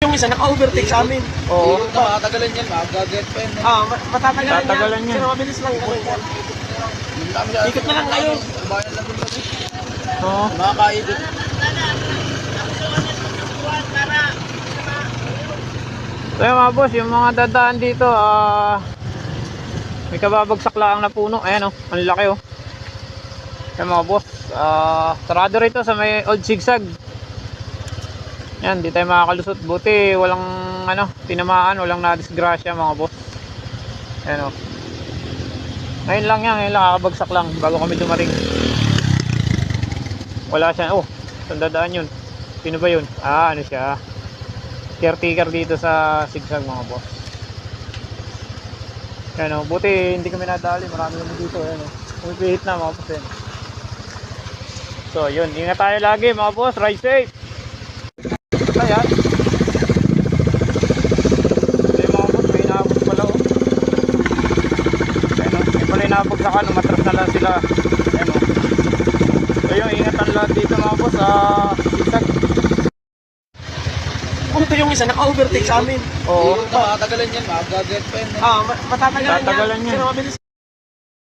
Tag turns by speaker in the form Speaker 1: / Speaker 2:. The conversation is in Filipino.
Speaker 1: Yung isa naka-overtake sa amin.
Speaker 2: Oo.
Speaker 3: Matatagalan yan, magaget pa yan.
Speaker 1: Matatagalan
Speaker 2: Tatagalan
Speaker 1: yan.
Speaker 2: yan.
Speaker 1: Pero mabilis lang ganun yan. Ikot na lang kayo.
Speaker 3: Bayan lang din kasi.
Speaker 2: Oo.
Speaker 3: Makakaikot.
Speaker 2: So yun mga boss, yung mga dadaan dito, may kababagsak lang na puno. Ayan oh, ang laki oh. Ayan mga boss, sarado rito sa may old zigzag. Yan, di tayo makakalusot. Buti walang tinamaan, walang nadisgrasya mga boss. Ayan oh. Ngayon lang kakabagsak lang bago kami dumating. Wala siya, oh, saan dadaan yun? Sino ba yun? Ano siya? Caretaker dito sa zigzag mga boss. Ayan o, buti hindi kami nadali. Marami kami dito. Ayan o, pumipihit na mga boss. Ayan. So yun, ingat tayo lagi mga boss. Ride safe. Ayan. Ito yung mga boss, may inaabot pala o. Ayan o, may pala inabagsakan. Umatras na lang sila. Ayan o. So yun, ingatan lahat dito mga boss sa zigzag.
Speaker 1: Ito yung isa naka-overtake sa amin.
Speaker 2: Oo.
Speaker 3: Matatagalan yan, magaget pa yan.
Speaker 1: Matatagalan
Speaker 2: Tatagalan
Speaker 1: yan.
Speaker 2: yan.
Speaker 1: Pero mabilis